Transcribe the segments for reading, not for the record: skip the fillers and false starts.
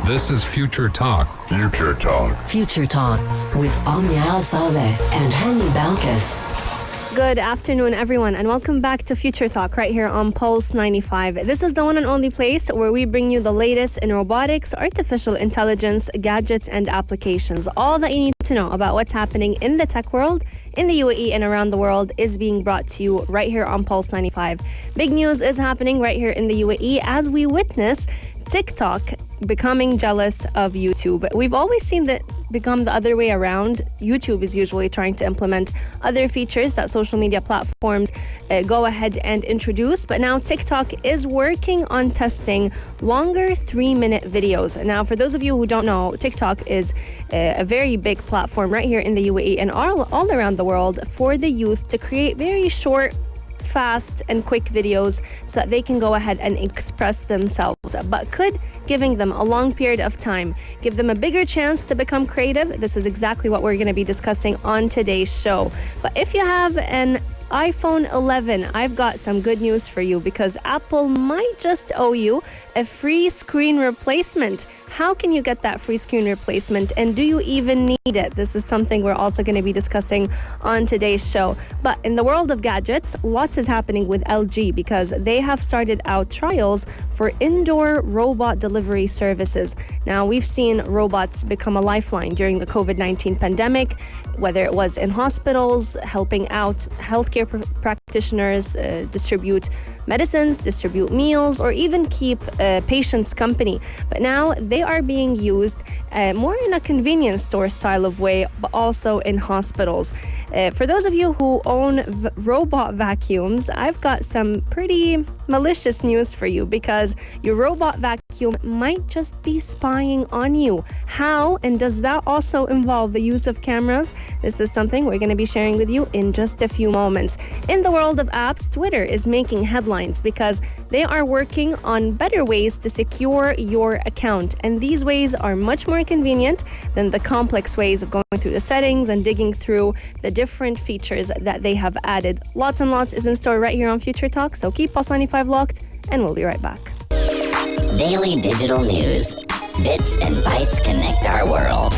This is Future Talk. Future Talk. Future Talk with Omnia Al Saleh and Hani Balkis. Good afternoon, everyone, and welcome back to Future Talk right here on Pulse 95. This is the one and only place where we bring you the latest in robotics, artificial intelligence, gadgets, and applications. All that you need to know about what's happening in the tech world, in the UAE, and around the world is being brought to you right here on Pulse 95. Big news is happening right here in the UAE as we witness TikTok becoming jealous of YouTube. We've always seen that become the other way around. YouTube is usually trying to implement other features that social media platforms go ahead and introduce, but now TikTok is working on testing longer 3-minute videos. Now, for those of you who don't know, TikTok is a very big platform right here in the UAE and all around the world for the youth to create very short, fast and quick videos so that they can go ahead and express themselves. But could giving them a long period of time give them a bigger chance to become creative? This is exactly what we're going to be discussing on today's show. But if you have an iPhone 11, I've got some good news for you because Apple might just owe you a free screen replacement. How can you get that free screen replacement, and do you even need it? This is something we're also going to be discussing on today's show. But in the world of gadgets, lots is happening with LG because they have started out trials for indoor robot delivery services. Now, we've seen robots become a lifeline during the COVID-19 pandemic, whether it was in hospitals, helping out healthcare practitioners, distribute medicines, distribute meals, or even keep patients company. But now they are being used more in a convenience store style of way, but also in hospitals. For those of you who own robot vacuums, I've got some pretty malicious news for you because your robot vacuum might just be spying on you. How, and does that also involve the use of cameras? This is something we're going to be sharing with you in just a few moments. In the world of apps, Twitter is making headlines because they are working on better ways to secure your account. And these ways are much more convenient than the complex ways of going through the settings and digging through the different features that they have added. Lots and lots is in store right here on Future Talk, so keep Pulse 95 locked, and we'll be right back. Daily digital news. Bits and bytes connect our world.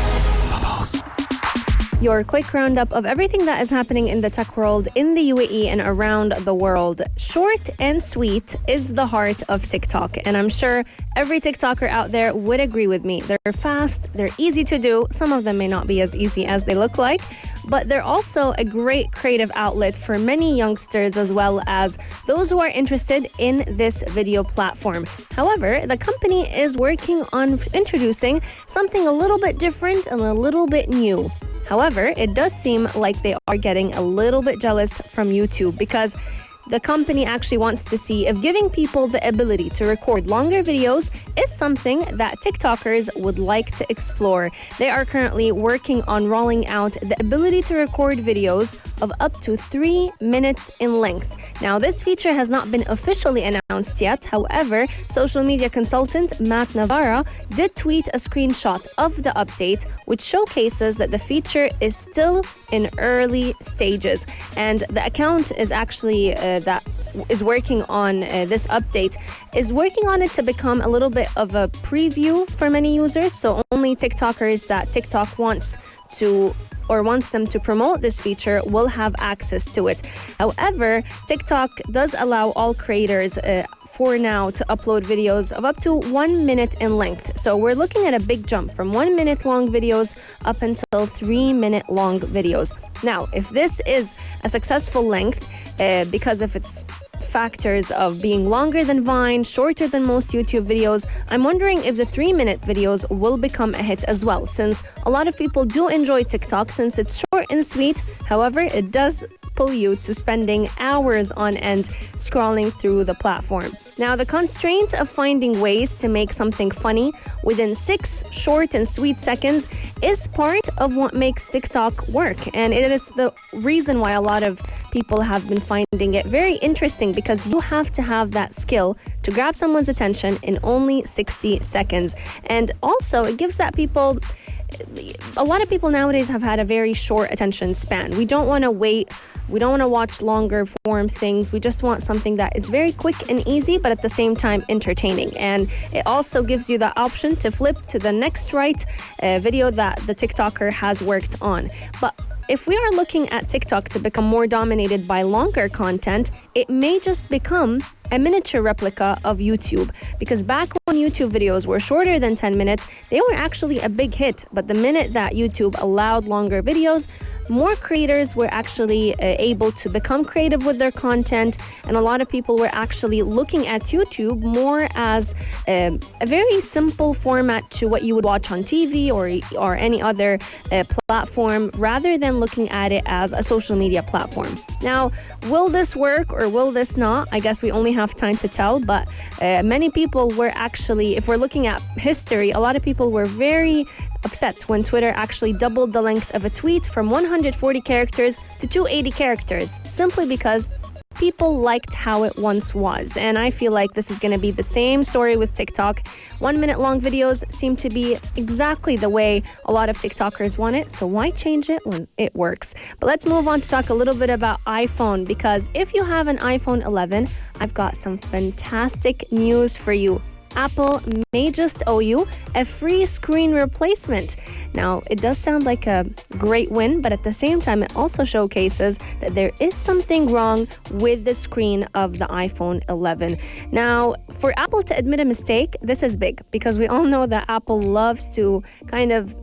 Your quick roundup of everything that is happening in the tech world in the UAE and around the world. Short and sweet is the heart of TikTok, and I'm sure every TikToker out there would agree with me. They're fast, they're easy to do. Some of them may not be as easy as they look like, but they're also a great creative outlet for many youngsters as well as those who are interested in this video platform. However, the company is working on introducing something a little bit different and a little bit new. However, it does seem like they are getting a little bit jealous from YouTube because the company actually wants to see if giving people the ability to record longer videos is something that TikTokers would like to explore. They are currently working on rolling out the ability to record videos of up to 3 minutes in length. Now, this feature has not been officially announced yet. However, social media consultant Matt Navarra did tweet a screenshot of the update, which showcases that the feature is still in early stages. And the account is actually that is working on this update is working on it to become a little bit of a preview for many users. So only TikTokers that TikTok wants them to promote this feature will have access to it. However, TikTok does allow all creators for now to upload videos of up to 1 minute in length. So we're looking at a big jump from 1 minute long videos up until 3 minute long videos. Now, if this is a successful length because of its factors of being longer than Vine, shorter than most YouTube videos, I'm wondering if the 3-minute videos will become a hit as well, since a lot of people do enjoy TikTok since it's short and sweet. However, it does pull you to spending hours on end scrolling through the platform. Now, the constraint of finding ways to make something funny within 6 short and sweet seconds is part of what makes TikTok work, and it is the reason why a lot of people have been finding it very interesting, because you have to have that skill to grab someone's attention in only 60 seconds. And also, it gives that people a lot of people nowadays have had a very short attention span. We don't want to wait. We don't want to watch longer form things. We just want something that is very quick and easy, but at the same time entertaining. And it also gives you the option to flip to the next right video that the TikToker has worked on. But if we are looking at TikTok to become more dominated by longer content, it may just become a miniature replica of YouTube. Because back when YouTube videos were shorter than 10 minutes, they were actually a big hit. But the minute that YouTube allowed longer videos, more creators were actually able to become creative with their content. And a lot of people were actually looking at YouTube more as a very simple format to what you would watch on TV or any other platform, rather than looking at it as a social media platform. Now, will this work or will this not? I guess we only have time to tell, but many people were actually, if we're looking at history, a lot of people were very upset when Twitter actually doubled the length of a tweet from 140 characters to 280 characters, simply because people liked how it once was. And I feel like this is going to be the same story with TikTok. 1 minute long videos seem to be exactly the way a lot of TikTokers want it. So why change it when it works? But let's move on to talk a little bit about iPhone, because if you have an iPhone 11, I've got some fantastic news for you. Apple may just owe you a free screen replacement. Now, it does sound like a great win, but at the same time, it also showcases that there is something wrong with the screen of the iPhone 11. Now, for Apple to admit a mistake, this is big, because we all know that Apple loves to kind of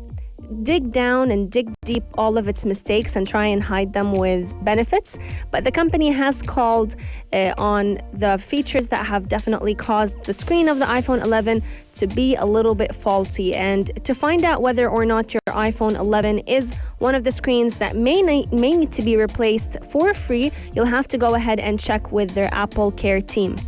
dig down and dig deep all of its mistakes and try and hide them with benefits. But the company has called on the features that have definitely caused the screen of the iPhone 11 to be a little bit faulty. And to find out whether or not your iPhone 11 is one of the screens that may need to be replaced for free, you'll have to go ahead and check with their Apple Care team.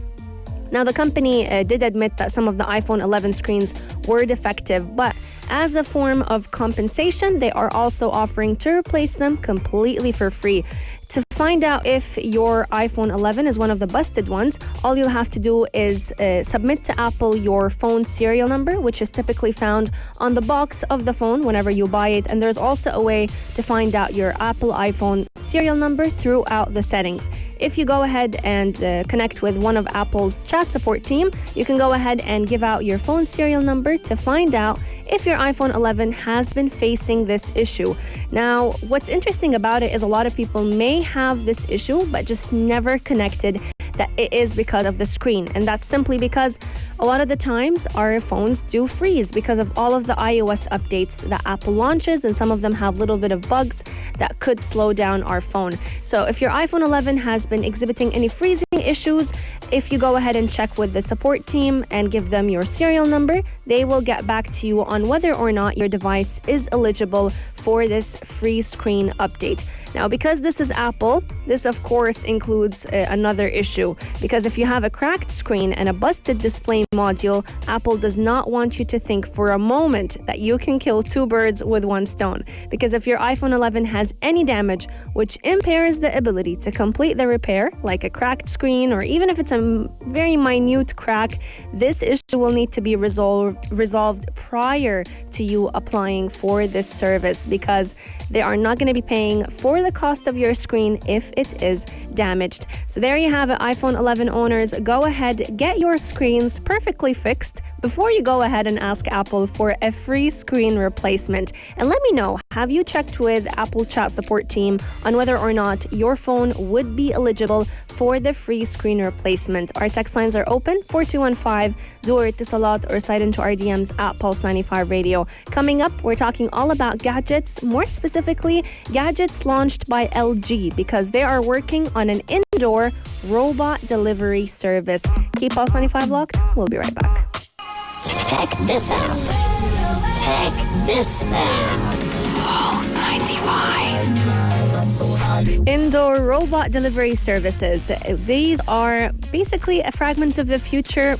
Now, the company did admit that some of the iPhone 11 screens were defective, but as a form of compensation, they are also offering to replace them completely for free. To find out if your iPhone 11 is one of the busted ones, all you'll have to do is submit to Apple your phone serial number, which is typically found on the box of the phone whenever you buy it. And there's also a way to find out your Apple iPhone serial number throughout the settings. If you go ahead and connect with one of Apple's chat support team, you can go ahead and give out your phone serial number to find out if your iPhone 11 has been facing this issue. Now, what's interesting about it is a lot of people may have this issue, but just never connected that it is because of the screen. And that's simply because a lot of the times our phones do freeze because of all of the iOS updates that Apple launches, and some of them have a little bit of bugs that could slow down our phone. So if your iPhone 11 has been exhibiting any freezing issues, if you go ahead and check with the support team and give them your serial number, they will get back to you on whether or not your device is eligible for this free screen update. Now, because this is Apple, this of course includes another issue, because if you have a cracked screen and a busted display module, Apple does not want you to think for a moment that you can kill two birds with one stone. Because if your iPhone 11 has any damage which impairs the ability to complete the repair, like a cracked screen, or even if it's a very minute crack, this issue will need to be resolved prior to you applying for this service, because they are not going to be paying for the cost of your screen if it is damaged. So there you have it, iPhone 11 owners. Go ahead, get your screens perfectly fixed before you go ahead and ask Apple for a free screen replacement. And let me know, have you checked with Apple chat support team on whether or not your phone would be eligible for the free screen replacement? Our text lines are open, 4215, do اتصالات or slide into our DMs at Pulse 95 Radio. Coming up, we're talking all about gadgets, more specifically gadgets launched by LG, because they are working on an indoor robot delivery service. Keep Pulse 95 locked. We'll be right back. Check this out. Check this out. Pulse 95. Indoor robot delivery services. These are basically a fragment of the future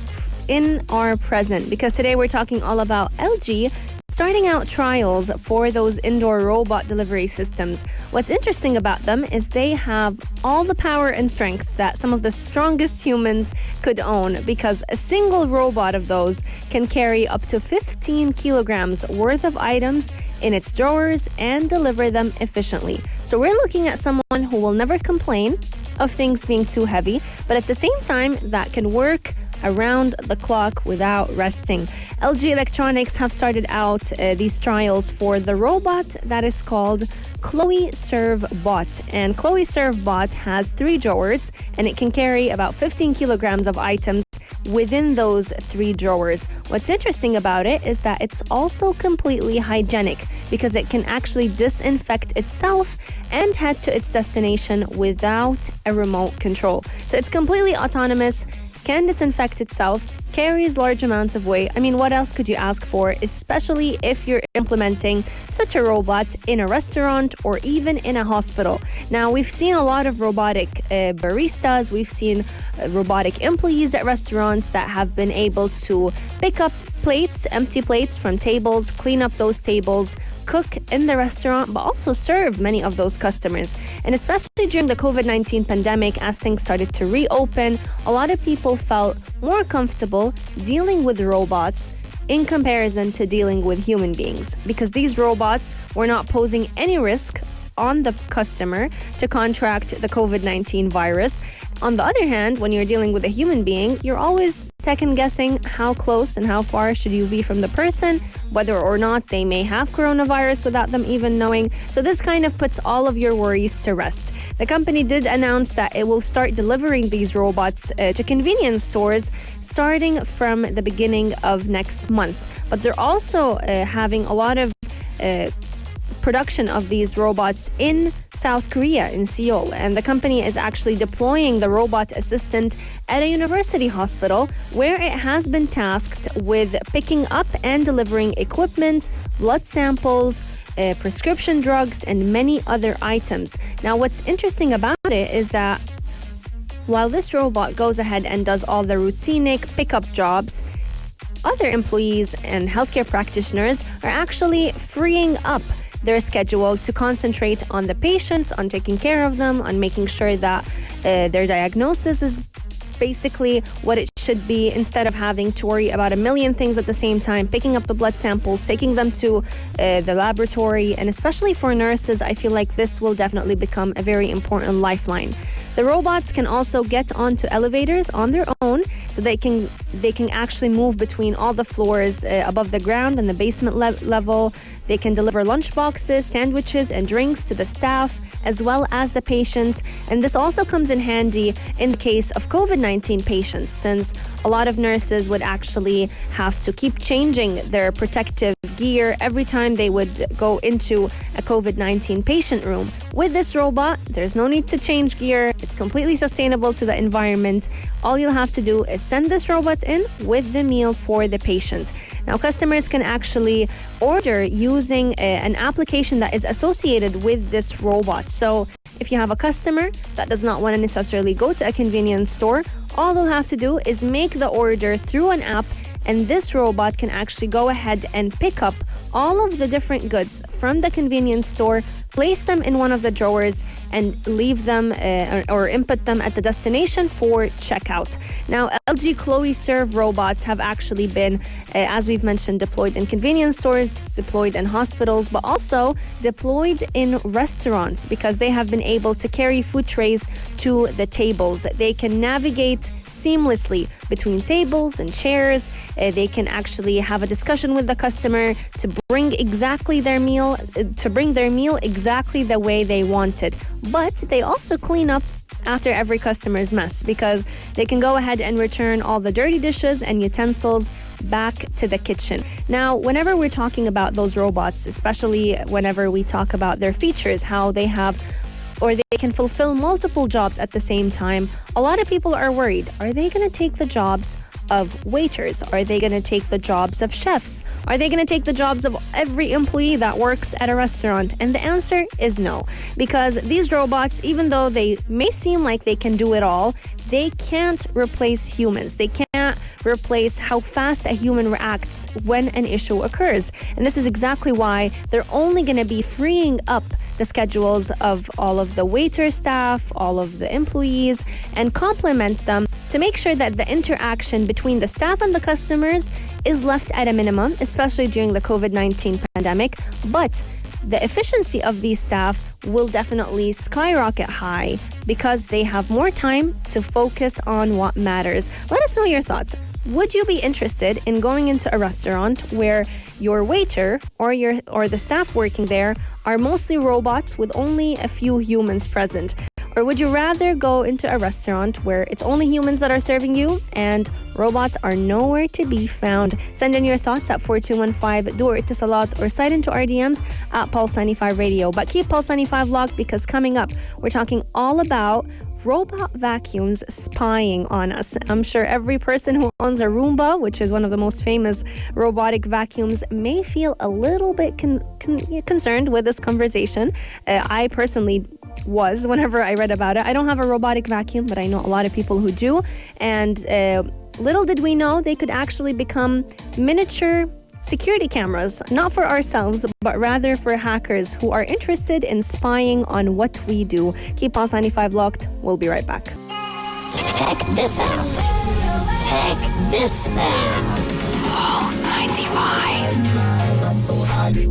in our present, because today we're talking all about LG starting out trials for those indoor robot delivery systems. What's interesting about them is they have all the power and strength that some of the strongest humans could own, because a single robot of those can carry up to 15 kilograms worth of items in its drawers and deliver them efficiently. So we're looking at someone who will never complain of things being too heavy, but at the same time that can work around the clock without resting. LG Electronics have started out these trials for the robot that is called Chloe Serve Bot. And Chloe Serve Bot has 3 drawers and it can carry about 15 kilograms of items within those 3 drawers. What's interesting about it is that it's also completely hygienic because it can actually disinfect itself and head to its destination without a remote control. So it's completely autonomous, can disinfect itself, carries large amounts of weight. I mean, what else could you ask for, especially if you're implementing such a robot in a restaurant or even in a hospital? Now, we've seen a lot of robotic baristas, we've seen robotic employees at restaurants that have been able to pick up plates, empty plates from tables, clean up those tables, cook in the restaurant, but also serve many of those customers. And especially during the COVID-19 pandemic, as things started to reopen, a lot of people felt more comfortable dealing with robots in comparison to dealing with human beings, because these robots were not posing any risk on the customer to contract the COVID-19 virus. On the other hand, when you're dealing with a human being, you're always second guessing how close and how far should you be from the person, whether or not they may have coronavirus without them even knowing. So this kind of puts all of your worries to rest. The company did announce that it will start delivering these robots to convenience stores starting from the beginning of next month. But they're also having a lot of production of these robots in South Korea, in Seoul. And the company is actually deploying the robot assistant at a university hospital where it has been tasked with picking up and delivering equipment, blood samples, prescription drugs, and many other items. Now, what's interesting about it is that while this robot goes ahead and does all the routinic pickup jobs, other employees and healthcare practitioners are actually freeing up their schedule to concentrate on the patients, on taking care of them, on making sure that their diagnosis is basically what it should be, instead of having to worry about a million things at the same time, picking up the blood samples, taking them to the laboratory. And especially for nurses, I feel like this will definitely become a very important lifeline. The robots can also get onto elevators on their own, so they can actually move between all the floors above the ground and the basement level. They can deliver lunch boxes, sandwiches, and drinks to the staff, as well as the patients. And this also comes in handy in the case of COVID-19 patients, since a lot of nurses would actually have to keep changing their protective gear every time they would go into a COVID-19 patient room. With this robot, there's no need to change gear. It's completely sustainable to the environment. All you'll have to do is send this robot in with the meal for the patient. Now, customers can actually order using an application that is associated with this robot. So if you have a customer that does not want to necessarily go to a convenience store, all they'll have to do is make the order through an app, and this robot can actually go ahead and pick up all of the different goods from the convenience store, place them in one of the drawers, and leave them or input them at the destination for checkout. Now, LG Chloe Serve robots have actually been, as we've mentioned, deployed in convenience stores, deployed in hospitals, but also deployed in restaurants because they have been able to carry food trays to the tables. They can navigate seamlessly between tables and chairs. They can actually have a discussion with the customer to bring their meal exactly the way they want it. But they also clean up after every customer's mess, because they can go ahead and return all the dirty dishes and utensils back to the kitchen. Now, whenever we're talking about those robots, especially whenever we talk about their features, how they have or they can fulfill multiple jobs at the same time, a lot of people are worried. Are they going to take the jobs of waiters? Are they going to take the jobs of chefs? Are they going to take the jobs of every employee that works at a restaurant? And the answer is no, because these robots, even though they may seem like they can do it all, they can't replace humans. They can't replace how fast a human reacts when an issue occurs. And this is exactly why they're only going to be freeing up the schedules of all of the waiter staff, all of the employees, and complement them to make sure that the interaction between the staff and the customers is left at a minimum, especially during the COVID-19 pandemic. But the efficiency of these staff will definitely skyrocket high because they have more time to focus on what matters. Let us know your thoughts. Would you be interested in going into a restaurant where your waiter or the staff working there are mostly robots with only a few humans present? Or would you rather go into a restaurant where it's only humans that are serving you and robots are nowhere to be found? Send in your thoughts at 4215 Door Itisalat or slide into our DMs at Pulse 95 Radio. But keep Pulse 95 locked because coming up, we're talking all about robot vacuums spying on us. I'm sure every person who owns a Roomba, which is one of the most famous robotic vacuums, may feel a little bit concerned with this conversation. I personally was whenever I read about it. I don't have a robotic vacuum, but I know a lot of people who do. And little did we know they could actually become miniature security cameras, not for ourselves, but rather for hackers who are interested in spying on what we do. Keep Pulse 95 locked. We'll be right back. Check this out. Check this out. Pulse 95.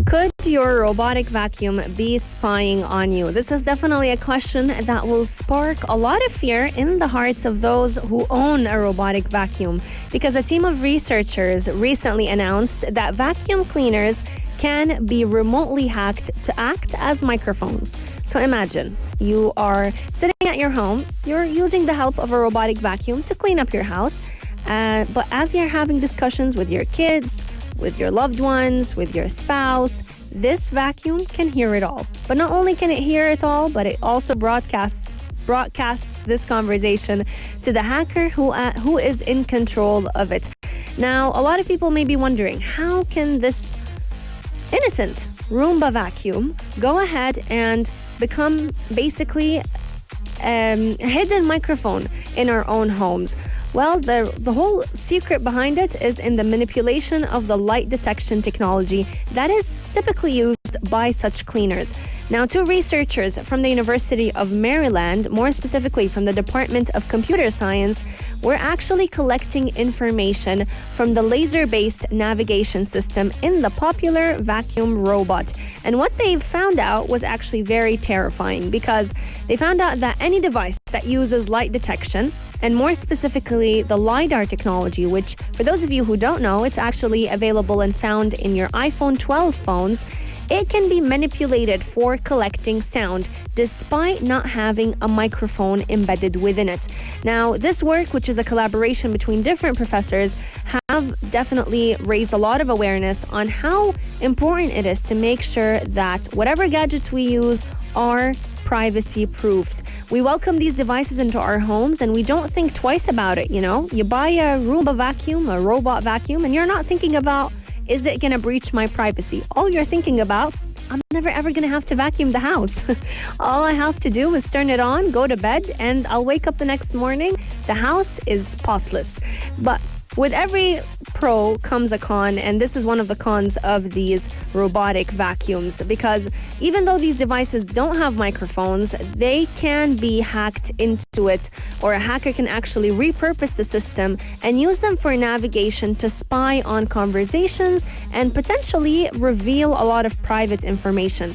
Could your robotic vacuum be spying on you? This is definitely a question that will spark a lot of fear in the hearts of those who own a robotic vacuum, because a team of researchers recently announced that vacuum cleaners can be remotely hacked to act as microphones. So imagine you are sitting at your home, you're using the help of a robotic vacuum to clean up your house, but as you're having discussions with your kids, with your loved ones, with your spouse, this vacuum can hear it all. But not only can it hear it all, but it also broadcasts this conversation to the hacker who is in control of it. Now, a lot of people may be wondering, how can this innocent Roomba vacuum go ahead and become basically a hidden microphone in our own homes? Well, the whole secret behind it is in the manipulation of the light detection technology that is typically used by such cleaners. Now, two researchers from the University of Maryland, more specifically from the Department of Computer Science, were actually collecting information from the laser-based navigation system in the popular vacuum robot. And what they found out was actually very terrifying, because they found out that any device that uses light detection, and more specifically the LiDAR technology, which for those of you who don't know, it's actually available and found in your iPhone 12 phones, it can be manipulated for collecting sound despite not having a microphone embedded within it. Now, this work, which is a collaboration between different professors, have definitely raised a lot of awareness on how important it is to make sure that whatever gadgets we use are privacy proofed. We welcome these devices into our homes and we don't think twice about it, you know? You buy a Roomba vacuum, a robot vacuum, and you're not thinking about, is it going to breach my privacy? All you're thinking about, I'm never ever going to have to vacuum the house. All I have to do is turn it on, go to bed, and I'll wake up the next morning. The house is spotless. But with every pro comes a con, and this is one of the cons of these robotic vacuums, because even though these devices don't have microphones, they can be hacked into it, or a hacker can actually repurpose the system and use them for navigation to spy on conversations and potentially reveal a lot of private information.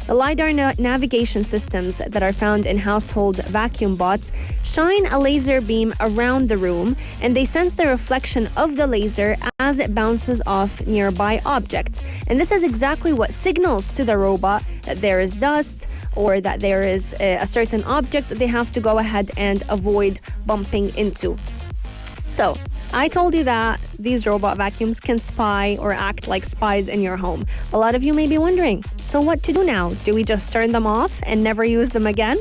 The LiDAR navigation systems that are found in household vacuum bots shine a laser beam around the room, and they sense the reflection of the laser as it bounces off nearby objects. And this is exactly what signals to the robot that there is dust or that there is a certain object that they have to go ahead and avoid bumping into. So, I told you that these robot vacuums can spy or act like spies in your home. A lot of you may be wondering, so what to do now? Do we just turn them off and never use them again?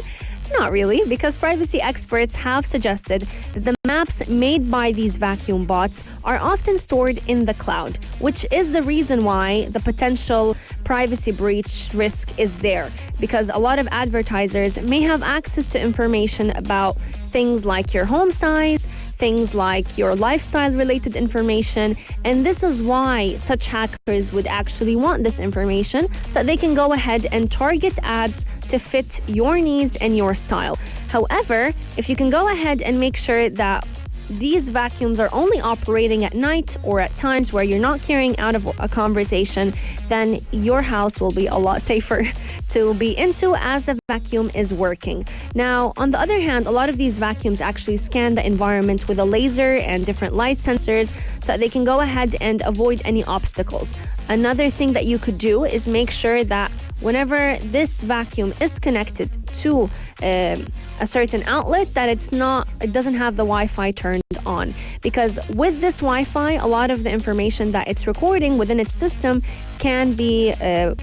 Not really, because privacy experts have suggested that the maps made by these vacuum bots are often stored in the cloud, which is the reason why the potential privacy breach risk is there, because a lot of advertisers may have access to information about things like your home size, things like your lifestyle related information. And this is why such hackers would actually want this information so that they can go ahead and target ads to fit your needs and your style. However, if you can go ahead and make sure that these vacuums are only operating at night or at times where you're not carrying out of a conversation, then your house will be a lot safer to be into as the vacuum is working. Now, on the other hand, a lot of these vacuums actually scan the environment with a laser and different light sensors so that they can go ahead and avoid any obstacles. Another thing that you could do is make sure that whenever this vacuum is connected to a certain outlet, that it doesn't have the Wi-Fi turned on, because with this Wi-Fi, a lot of the information that it's recording within its system can be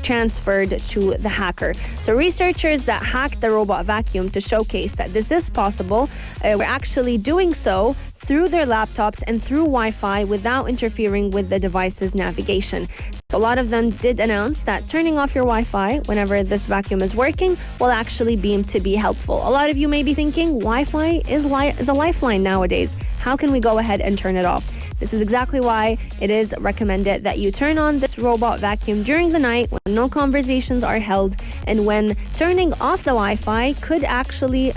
transferred to the hacker. So researchers that hacked the robot vacuum to showcase that this is possible were actually doing so through their laptops and through Wi-Fi without interfering with the device's navigation. So a lot of them did announce that turning off your Wi-Fi whenever this vacuum is working will actually be to be helpful. A lot of you may be thinking, Wi-Fi is a lifeline nowadays. How can we go ahead and turn it off? This is exactly why it is recommended that you turn on this robot vacuum during the night when no conversations are held, and when turning off the Wi-Fi could actually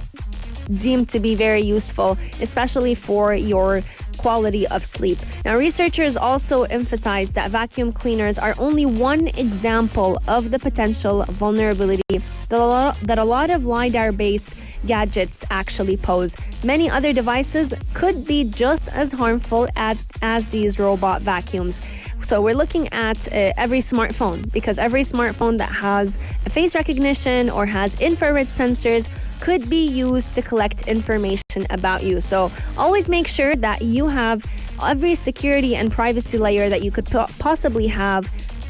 deemed to be very useful, especially for your quality of sleep. Now, researchers also emphasize that vacuum cleaners are only one example of the potential vulnerability that a lot of LiDAR-based gadgets actually pose. Many other devices could be just as harmful as these robot vacuums. So we're looking at every smartphone, because every smartphone that has a face recognition or has infrared sensors could be used to collect information about you. So always make sure that you have every security and privacy layer that you could possibly have,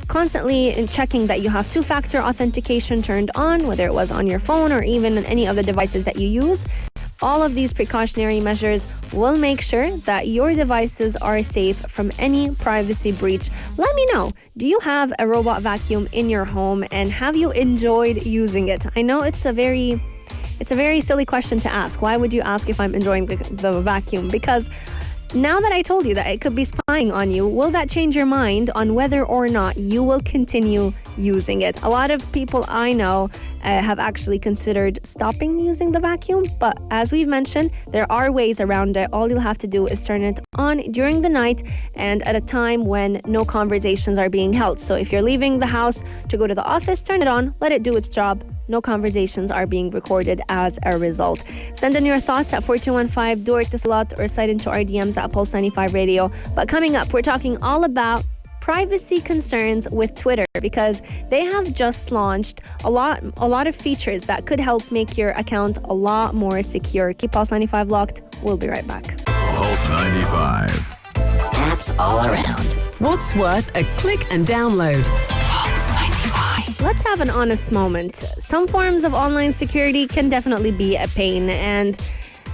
constantly in checking that you have two-factor authentication turned on, whether it was on your phone or even on any of the devices that you use. All of these precautionary measures will make sure that your devices are safe from any privacy breach. Let me know, do you have a robot vacuum in your home, and have you enjoyed using it? I know it's a very silly question to ask. Why would you ask if I'm enjoying the vacuum? Because now that I told you that it could be spying on you, will that change your mind on whether or not you will continue using it? A lot of people I know have actually considered stopping using the vacuum, but as we've mentioned, there are ways around it. All you'll have to do is turn it on during the night and at a time when no conversations are being held. So if you're leaving the house to go to the office, turn it on, let it do its job. No conversations are being recorded as a result. Send in your thoughts at 4215, do it a lot, or slide into our DMs at Pulse 95 Radio. But coming up, we're talking all about privacy concerns with Twitter, because they have just launched a lot of features that could help make your account a lot more secure. Keep Pulse 95 locked. We'll be right back. Pulse 95. Apps all around. What's worth a click and download? Let's have an honest moment. Some forms of online security can definitely be a pain, and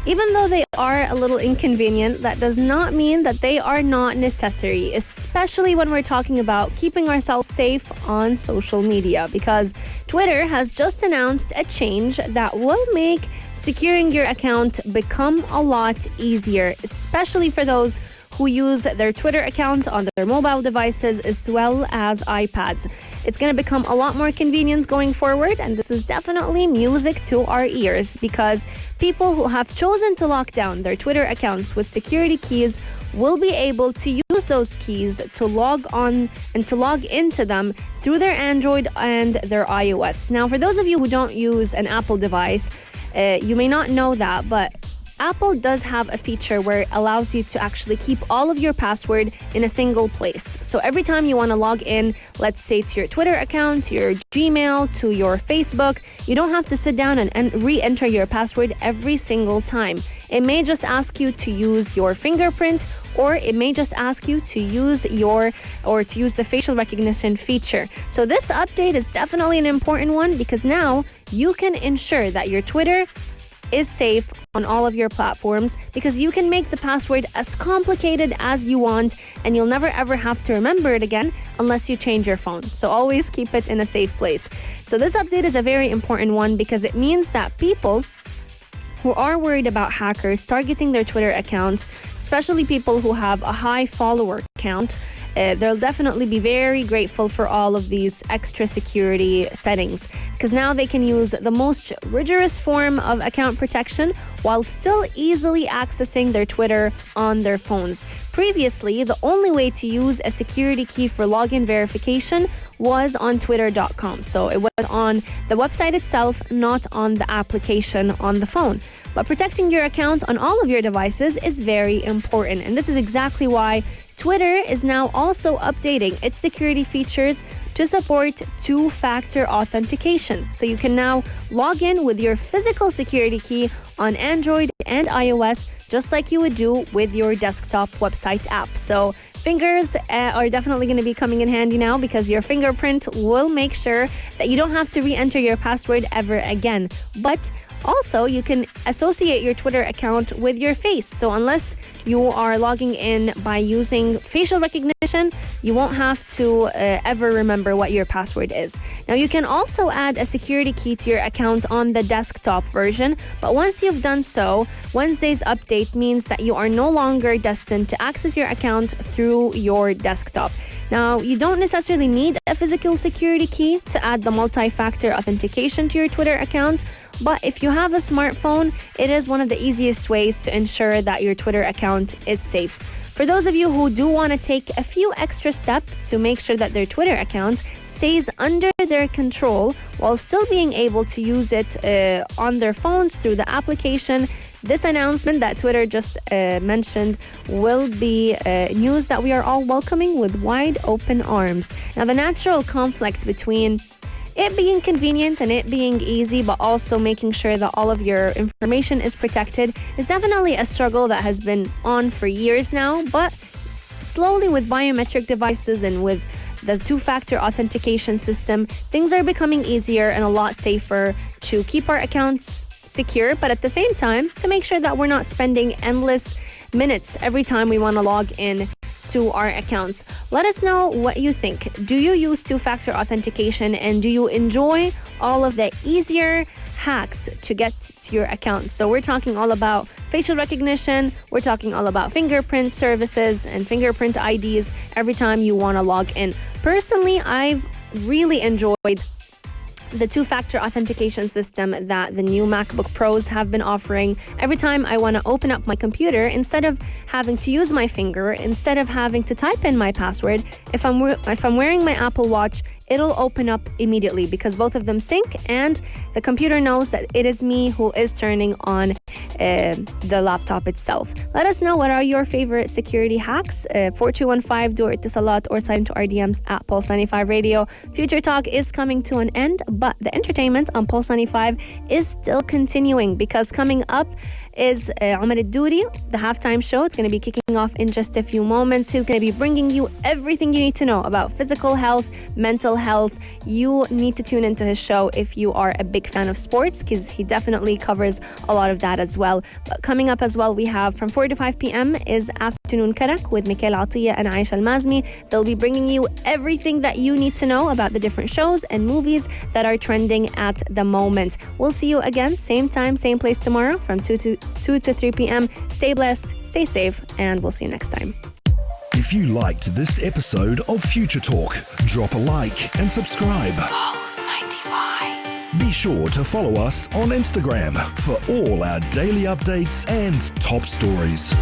even though they are a little inconvenient, that does not mean that they are not necessary, especially when we're talking about keeping ourselves safe on social media, because Twitter has just announced a change that will make securing your account become a lot easier, especially for those who use their Twitter account on their mobile devices as well as iPads. It's going to become a lot more convenient going forward, and this is definitely music to our ears, because people who have chosen to lock down their Twitter accounts with security keys will be able to use those keys to log on and to log into them through their Android and their iOS. Now, for those of you who don't use an Apple device, you may not know that, but Apple does have a feature where it allows you to actually keep all of your password in a single place. So every time you want to log in, let's say to your Twitter account, to your Gmail, to your Facebook, you don't have to sit down and re-enter your password every single time. It may just ask you to use your fingerprint, or it may just ask you to use the facial recognition feature. So this update is definitely an important one, because now you can ensure that your Twitter is safe on all of your platforms, because you can make the password as complicated as you want, and you'll never ever have to remember it again unless you change your phone. So always keep it in a safe place. So this update is a very important one, because it means that people who are worried about hackers targeting their Twitter accounts, especially people who have a high follower count, they'll definitely be very grateful for all of these extra security settings, because now they can use the most rigorous form of account protection while still easily accessing their Twitter on their phones. Previously, the only way to use a security key for login verification was on twitter.com. So it was on the website itself, not on the application on the phone. But protecting your account on all of your devices is very important. And this is exactly why Twitter is now also updating its security features to support two-factor authentication. So you can now log in with your physical security key on Android and iOS, just like you would do with your desktop website app. So fingers are definitely going to be coming in handy now, because your fingerprint will make sure that you don't have to re-enter your password ever again. But also, you can associate your Twitter account with your face. So unless you are logging in by using facial recognition, you won't have to ever remember what your password is. Now, you can also add a security key to your account on the desktop version. But once you've done so, Wednesday's update means that you are no longer destined to access your account through your desktop. Now, you don't necessarily need a physical security key to add the multi-factor authentication to your Twitter account, but if you have a smartphone, it is one of the easiest ways to ensure that your Twitter account is safe. For those of you who do want to take a few extra steps to make sure that their Twitter account stays under their control while still being able to use it on their phones through the application, this announcement that Twitter just mentioned will be news that we are all welcoming with wide open arms. Now, the natural conflict between it being convenient and it being easy, but also making sure that all of your information is protected, is definitely a struggle that has been on for years now. But slowly, with biometric devices and with the two-factor authentication system, things are becoming easier and a lot safer to keep our accounts secure, but at the same time, to make sure that we're not spending endless minutes every time we want to log in to our accounts. Let us know what you think. Do you use two-factor authentication, and do you enjoy all of the easier hacks to get to your account? So we're talking all about facial recognition, we're talking all about fingerprint services and fingerprint IDs every time you want to log in. Personally, I've really enjoyed the two-factor authentication system that the new MacBook Pros have been offering. Every time I want to open up my computer, instead of having to use my finger, instead of having to type in my password, if I'm wearing my Apple Watch, it'll open up immediately, because both of them sync and the computer knows that it is me who is turning on the laptop itself. Let us know, what are your favorite security hacks? 4215 do Itisalat or sign into our DMs at Pulse 95 Radio. Future Talk is coming to an end, but the entertainment on Pulse 95 is still continuing, because coming up is Omar Al-Douri, the halftime show. It's going to be kicking off in just a few moments. He's going to be bringing you everything you need to know about physical health, mental health. You need to tune into his show if you are a big fan of sports, because he definitely covers a lot of that as well. But coming up as well, we have from 4 to 5 p.m. is Afternoon Karak with Mikhail Atiyah and Aisha Al-Mazmi. They'll be bringing you everything that you need to know about the different shows and movies that are trending at the moment. We'll see you again, same time, same place tomorrow from 2 to 3 p.m. Stay blessed, stay safe, and we'll see you next time. If you liked this episode of Future Talk, drop a like and subscribe. Pulse 95. Be sure to follow us on Instagram for all our daily updates and top stories.